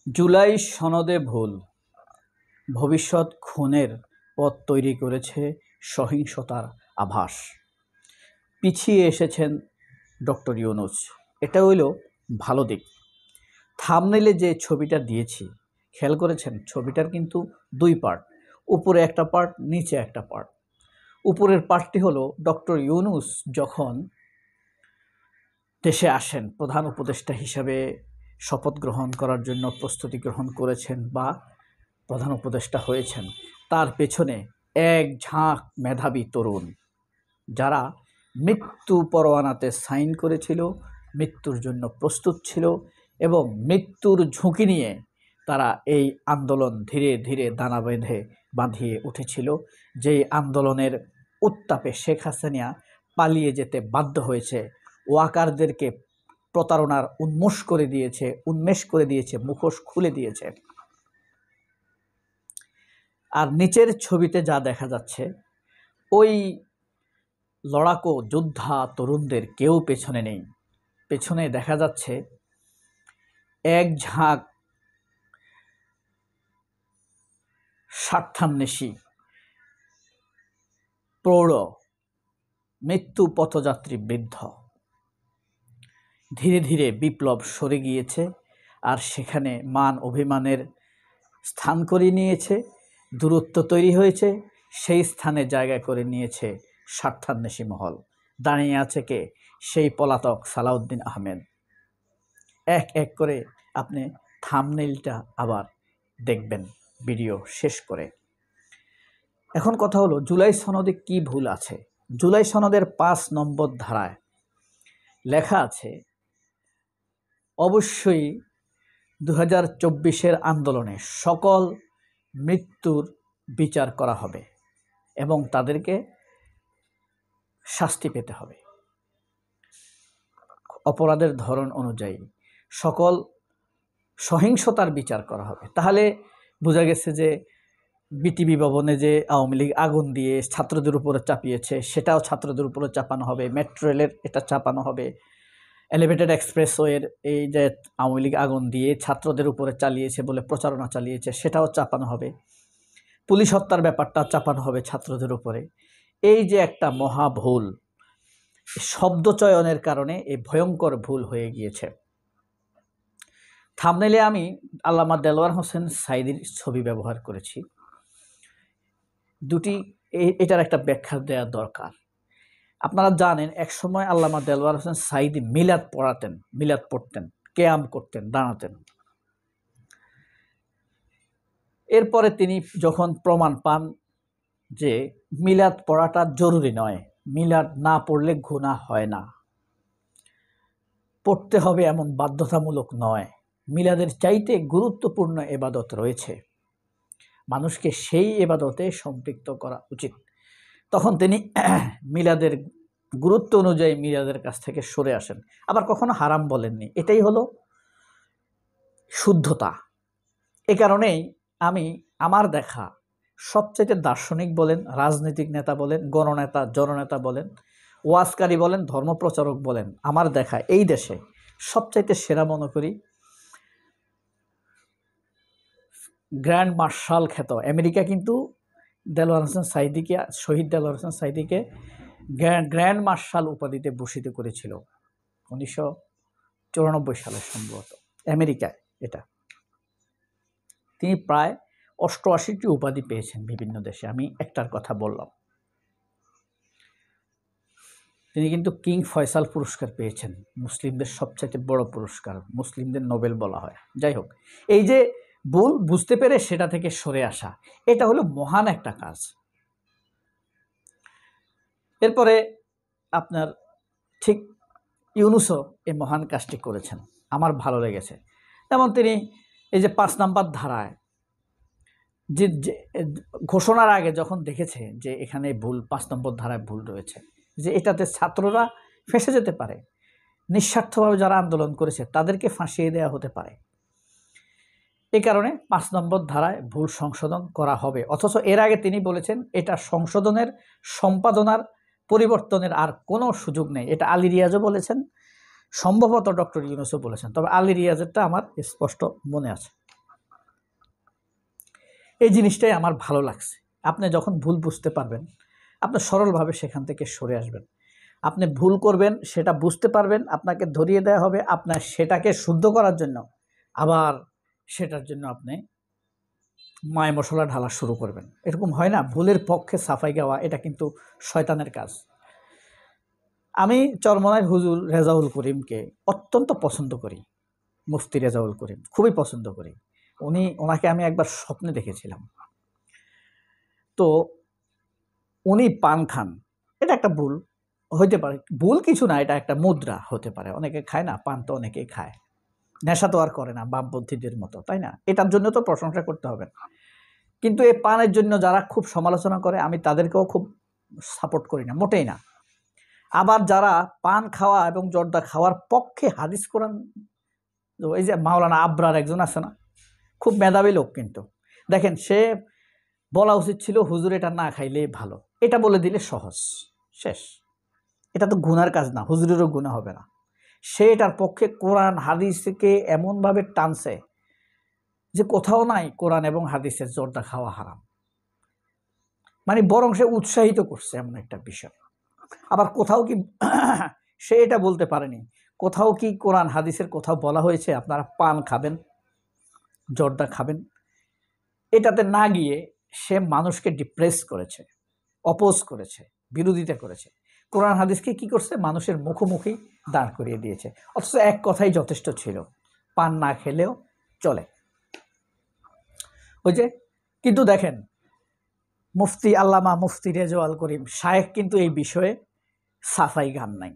জুলাই সনদে ভুল, ভবিষ্যৎ খুনের পথ তৈরি করেছে সহিংসতার আভাস। পিছিয়ে এসেছেন ডক্টর ইউনূস, এটা হইল ভালো দিক। থাম্বনেইলে যে ছবিটা দিয়েছি খেয়াল করেছেন, ছবিটার কিন্তু দুই পার্ট, উপরে একটা পার্ট, নিচে একটা পার্ট। উপরের পার্টটি হলো ডক্টর ইউনূস যখন দেশে আসেন, প্রধান উপদেষ্টা হিসাবে শপথ গ্রহণ করার জন্য প্রস্তুতি গ্রহণ করেছেন বা প্রধান উপদেষ্টা হয়েছেন, তার পেছনে এক ঝাঁক মেধাবী তরুণ যারা মৃত্যু পরোয়ানাতে সাইন করেছিল, মৃত্যুর জন্য প্রস্তুত ছিল এবং মৃত্যুর ঝুঁকি নিয়ে তারা এই আন্দোলন ধীরে ধীরে দানা বাঁধিয়ে উঠেছিল। যেই আন্দোলনের উত্তাপে শেখ হাসিনা পালিয়ে যেতে বাধ্য হয়েছে, ওয়াকারদেরকে প্রতারণার উন্মেষ করে দিয়েছে, মুখোশ খুলে দিয়েছে। আর নিচের ছবিতে যা দেখা যাচ্ছে, ওই লড়াকু যোদ্ধা তরুণদের কেউ পেছনে নেই। পেছনে দেখা যাচ্ছে এক ঝাঁক স্বার্থান্বেষী প্রৌঢ় মৃত্যু পথযাত্রী বৃদ্ধ। ধীরে ধীরে বিপ্লব সরে গিয়েছে, আর সেখানে মান অভিমানের স্থান করে নিয়েছে, দূরত্ব তৈরি হয়েছে, সেই স্থানে জায়গা করে নিয়েছে স্বার্থান্বেষী মহল। দাঁড়িয়ে আছে কে? সেই পলাতক সালাউদ্দিন আহমেদ। এক এক করে আপনি থাম্বনেইলটা আবার দেখবেন ভিডিও শেষ করে। এখন কথা হলো, জুলাই সনদে কি ভুল আছে? জুলাই সনদের 5 নম্বর ধারায় লেখা আছে, অবশ্যই 2024-এর আন্দোলনে সকল মৃত্যুর বিচার করা হবে এবং তাদেরকে শাস্তি পেতে হবে অপরাধের ধরন অনুযায়ী। সকল সহিংসতার বিচার করা হবে। তাহলে বোঝা গেছে যে বিটিভি ভবনে যে আওয়ামী লীগ আগুন দিয়ে ছাত্রদের উপরে চাপিয়েছে, সেটাও ছাত্রদের উপরে চাপানো হবে। মেট্রো রেলের এটা চাপানো হবে। এলিভেটেড এক্সপ্রেসওয়ের এই যে আওয়ামী লীগ আগুন দিয়ে ছাত্রদের উপরে চালিয়েছে বলে প্রচারণা চালিয়েছে, সেটাও চাপানো হবে। পুলিশ হত্যার ব্যাপারটা চাপানো হবে ছাত্রদের উপরে। এই যে একটা মহা ভুল, শব্দ চয়নের কারণে এই ভয়ঙ্কর ভুল হয়ে গিয়েছে। থাম্বনেইলে আমি আল্লামা দেলোয়ার হোসেন সাঈদীর ছবি ব্যবহার করেছি। এটার একটা ব্যাখ্যা দেওয়া দরকার। আপনারা জানেন, একসময় আল্লামা দেলোয়ার হোসেন সাঈদী মিলাদ পড়তেন, কেয়াম করতেন, দাঁড়াতেন। এরপরে তিনি যখন প্রমাণ পান যে মিলাদ পড়াটা জরুরি নয়, মিলাদ না পড়লে গুনাহ হয় না, পড়তে হবে এমন বাধ্যতামূলক নয়, মিলাদের চাইতে গুরুত্বপূর্ণ ইবাদত রয়েছে, মানুষকে সেই ইবাদতে সম্পৃক্ত করা উচিত, তখন তিনি মিলাদের গুরুত্ব অনুযায়ী মিলাদের কাছ থেকে সরে আসেন। আবার কখনো হারাম বলেননি। এটাই হলো শুদ্ধতা। এ কারণেই আমি আমার দেখা সবচেয়ে দার্শনিক বলেন, রাজনৈতিক নেতা বলেন, গণনেতা জননেতা বলেন, ওয়াজকারী বলেন, ধর্মপ্রচারক বলেন, আমার দেখা এই দেশে সবচাইতে সেরা মনে করি গ্র্যান্ড মার্শাল খ্যাত আমেরিকা কিন্তু দেলোয়ার হোসেন সাঈদীকে, শহীদ দেলোয়ার হোসেন সাঈদীকে গ্র্যান্ড মার্শাল উপাধিতে ভূষিত করেছিল 1994 সালে সম্ভবত আমেরিকায়। এটা তিনি প্রায় 88টি উপাধি পেয়েছেন বিভিন্ন দেশে। আমি একটার কথা বললাম, তিনি কিন্তু কিং ফয়সাল পুরস্কার পেয়েছেন, মুসলিমদের সবচাইতে বড় পুরস্কার, মুসলিমদের নোবেল বলা হয়। যাই হোক, এই যে ভুল বুঝতে পেরে সেটা থেকে সরে আসা, এটা হলো মহান একটা কাজ। এরপরে আপনার ঠিক ইউনূসও এই মহান কাজটি করেছেন, আমার ভালো লেগেছে। যেমন তিনি এই যে 5 নম্বর ধারায় যে ঘোষণার আগে যখন দেখেছে যে এখানে ভুল, 5 নম্বর ধারায় ভুল রয়েছে, যে এটাতে ছাত্ররা ফেঁসে যেতে পারে, নিঃস্বার্থভাবে যারা আন্দোলন করেছে তাদেরকে ফাঁসিয়ে দেওয়া হতে পারে, এই কারণে 5 নম্বর ধারায় ভুল সংশোধন করা হবে। অথচ এর আগে তিনি বলেছেন এটা সংশোধনের, সম্পাদনার, পরিবর্তনের আর কোনো সুযোগ নেই। এটা আলী রিয়াজও বলেছেন, সম্ভবত ডক্টর ইউনূসও বলেছেন, তবে আলী রিয়াজেরটা আমার স্পষ্ট মনে আছে। এই জিনিসটাই আমার ভালো লাগছে। আপনি যখন ভুল বুঝতে পারবেন, আপনি সরলভাবে সেখান থেকে সরে আসবেন। আপনি ভুল করবেন, সেটা বুঝতে পারবেন, আপনাকে ধরিয়ে দেওয়া হবে, আপনার সেটাকে শুদ্ধ করার জন্য আবার সেটার জন্য আপনি মায় মশলা ঢালা শুরু করবেন। এরকম হয় না? ভুলের পক্ষে সাফাই গাওয়া, এটা কিন্তু শয়তানের কাজ। আমি চরমনায় হুজুর রেজাউল করিমকে অত্যন্ত পছন্দ করি। মুফতি রেজাউল করিম খুবই পছন্দ করি। ওনাকে আমি একবার স্বপ্নে দেখেছিলাম। তো উনি পান খান, এটা একটা ভুল হইতে পারে, ভুল কিছু না, এটা একটা মুদ্রা হতে পারে। অনেকে খায় না পান, তো অনেকেই খায়, নেশা তো আর করে না বামপন্থীদের মতো, তাই না? এটার জন্য তো প্রশংসা করতে হবে। কিন্তু এই পানের জন্য যারা খুব সমালোচনা করে, আমি তাদেরকেও খুব সাপোর্ট করি না, মোটেই না। আবার যারা পান খাওয়া এবং জর্দা খাওয়ার পক্ষে হাদিস কোরআন, এই যে মাওলানা আবরার একজন আছে না, খুব মেধাবী লোক, কিন্তু দেখেন সে বলা উচিত ছিল হুজুর এটা না খাইলে ভালো, এটা বলে দিলে সহজ, শেষ। এটা তো গুনার কাজ না, হুজুরেরও গুনাহ হবে না। সে এটার পক্ষে কোরআন হাদিসকে এমনভাবে টানছে যে কোথাও নাই কোরআন এবং হাদিসের জর্দা খাওয়া হারাম, মানে বরং সে উৎসাহিত করছে এমন একটা বিষয়। আবার কোথাও কি সে এটা বলতে পারেনি, কোথাও কি কোরআন হাদিসের কোথাও বলা হয়েছে আপনারা পান খাবেন, জর্দা খাবেন? এটাতে না গিয়ে সে মানুষকে ডিপ্রেস করেছে, অপোজ করেছে, বিরোধিতা করেছে। কোরআন হাদিসকে কি করছে? মানুষের মুখোমুখি দাঁড় করিয়ে দিয়েছে। অথচ এক কথাই যথেষ্ট ছিল, পান না খেলেও চলে। ওই যে, কিন্তু দেখেন মুফতি আল্লামা মুফতি রেজাউল করিম শায়েখ কিন্তু এই বিষয়ে সাফাই গান নাই,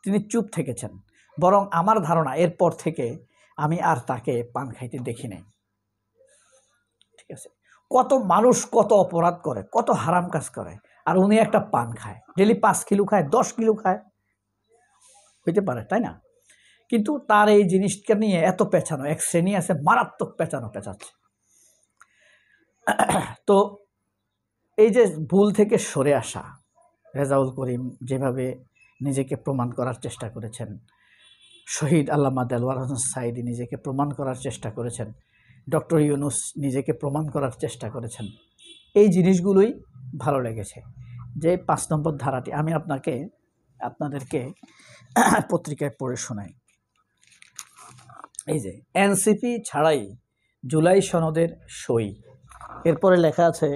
তিনি চুপ থেকেছেন। বরং আমার ধারণা এরপর থেকে আমি আর তাকে পান খাইতে দেখি নাই। ঠিক আছে, কত মানুষ কত অপরাধ করে, কত হারাম কাজ করে, আর উনি একটা পান খায়, ডেলি 5 কিলো খায়, 10 কিলো খায়, হইতে পারে, তাই না? কিন্তু তার এই জিনিসটা নিয়ে এত পেঁচানো, এক শ্রেণী আছে মারাত্মক পেঁচাচ্ছে। তো এই যে ভুল থেকে সরে আসা, রেজাউল করিম যেভাবে নিজেকে প্রমাণ করার চেষ্টা করেছেন, শহীদ আল্লামা দেলওয়ার হোসেন সাঈদী নিজেকে প্রমাণ করার চেষ্টা করেছেন, ডক্টর ইউনূস নিজেকে প্রমাণ করার চেষ্টা করেছেন, এই জিনিসগুলোই ভালো লেগেছে। যে 5 নম্বর ধারাটি আমি আপনাদেরকে পত্রিকায় পড়ে শোনাই। এই যে এনসিপি ছাড়াই জুলাই সনদের সই, এরপরে লেখা আছে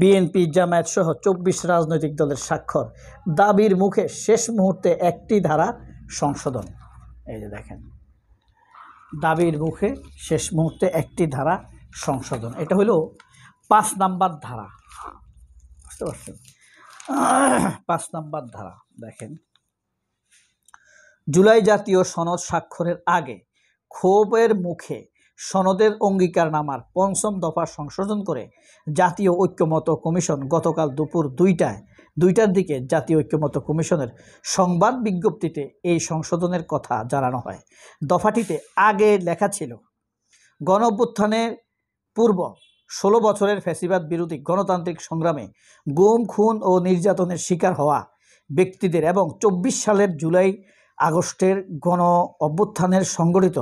বিএনপি জামায়াত সহ 24 রাজনৈতিক দলের স্বাক্ষর, দাবির মুখে শেষ মুহূর্তে একটি ধারা সংশোধন। এই যে দেখেন, দাবির মুখে শেষ মুহূর্তে একটি ধারা সংশোধন, এটা হলো 5 নাম্বার ধারা, বুঝতে পারছেন? 5 নাম্বার ধারা দেখেন, জুলাই জাতীয় সনদ স্বাক্ষরের আগে ক্ষোভের মুখে সনদের অঙ্গীকারনামার 5ম দফা সংশোধন করে জাতীয় ঐক্যমত্য কমিশন গতকাল দুপুর 2টার দিকে জাতীয় ঐক্যমত্য কমিশনের সংবাদ বিজ্ঞপ্তিতে এই সংশোধনের কথা জানানো হয়। দফাটিতে আগে লেখা ছিল, গণঅভ্যুত্থানের পূর্ব 16 বছরের ফ্যাসিবাদ বিরোধী গণতান্ত্রিক সংগ্রামে গুম, খুন ও নির্যাতনের শিকার হওয়া ব্যক্তিদের এবং 24 সালের জুলাই আগস্টের গণ অভ্যুত্থানের সংগঠিত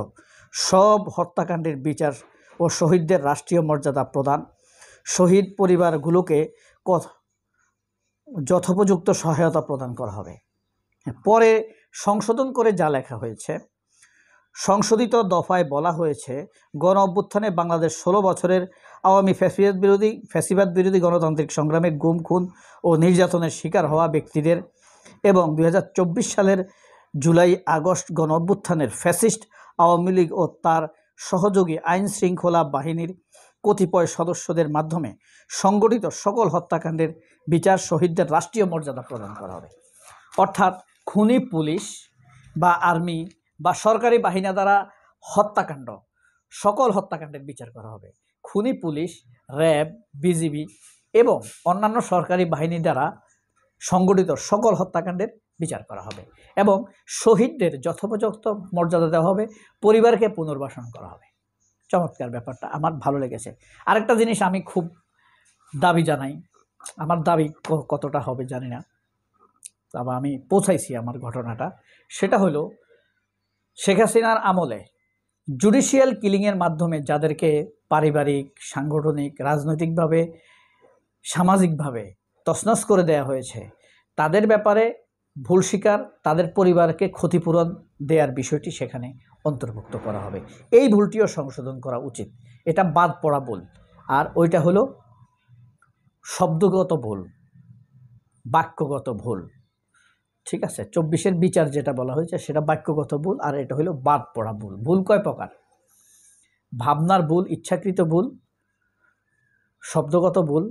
সব হত্যাকাণ্ডের বিচার ও শহীদদের রাষ্ট্রীয় মর্যাদা প্রদান, শহীদ পরিবারগুলোকে যথোপযুক্ত সহায়তা প্রদান করা হবে। পরে সংশোধন করে যা লেখা হয়েছে, সংশোধিত দফায় বলা হয়েছে, গণ অভ্যুত্থানে বাংলাদেশ 16 বছরের আওয়ামী ফ্যাসিবাদ বিরোধী গণতান্ত্রিক সংগ্রামে গুম, খুন ও নির্যাতনের শিকার হওয়া ব্যক্তিদের এবং 2024 সালের জুলাই আগস্ট গণ অভ্যুত্থানের ফ্যাসিস্ট আওয়ামী লীগ ও তার সহযোগী আইন শৃঙ্খলা বাহিনীর কতিপয় সদস্যদের মাধ্যমে সংগঠিত সকল হত্যাকাণ্ডের বিচার, শহীদদের রাষ্ট্রীয় মর্যাদা প্রদান করা হবে। অর্থাৎ খুনি পুলিশ বা আর্মি বা সরকারি বাহিনী দ্বারা হত্যাকাণ্ড, সকল হত্যাকাণ্ডের বিচার করা হবে। খুনি পুলিশ, র্যাব, বিজিবি এবং অন্যান্য সরকারি বাহিনী দ্বারা সংগঠিত সকল হত্যাকাণ্ডের বিচার করা হবে এবং শহীদদের যথোপযুক্ত মর্যাদা দেওয়া হবে, পরিবারকে পুনর্বাসন করা হবে। চমৎকার ব্যাপারটা আমার ভালো লেগেছে। আরেকটা জিনিস আমি খুব দাবি জানাই, আমার দাবি কতটা হবে জানি না, আবার আমি পৌঁছাইছি আমার ঘটনাটা। সেটা হলো শেখ হাসিনার আমলে জুডিশিয়াল কিলিংয়ের মাধ্যমে যাদেরকে পারিবারিক, সাংগঠনিক, রাজনৈতিকভাবে, সামাজিকভাবে তছনছ করে দেয়া হয়েছে, তাদের ব্যাপারে ভুল স্বীকার, তাদের পরিবারকে ক্ষতিপূরণ দেওয়ার বিষয়টি সেখানে অন্তর্ভুক্ত করা হবে। এই ভুলটিও সংশোধন করা উচিত। এটা বাদ পড়া ভুল। আর ওইটা হলো শব্দগত ভুল, বাক্যগত ভুল। ঠিক আছে, 24-এর বিচার যেটা বলা হয়েছে সেটা বাক্যগত ভুল, আর এটা হলো বাদ পড়া ভুল। ভুল কয় প্রকার? ভাবনার ভুল, ইচ্ছাকৃত ভুল, শব্দগত ভুল,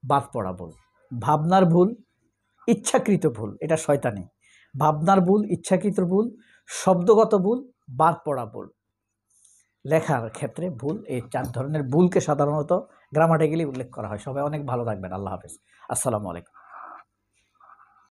বাদ পড়া ভুল। ভাবনার ভুল, ইচ্ছাকৃত ভুল, এটা শয়তানি। ভাবনার ভুল, ইচ্ছাকৃত ভুল, শব্দগত ভুল, বাদ পড়া ভুল। লেখার ক্ষেত্রে ভুল, এই 4 ধরনের ভুলকে সাধারণত গ্রামাটিক্যালি উল্লেখ করা হয়। সবাই অনেক ভালো থাকবেন। আল্লাহ হাফেজ। আসসালামু আলাইকুম।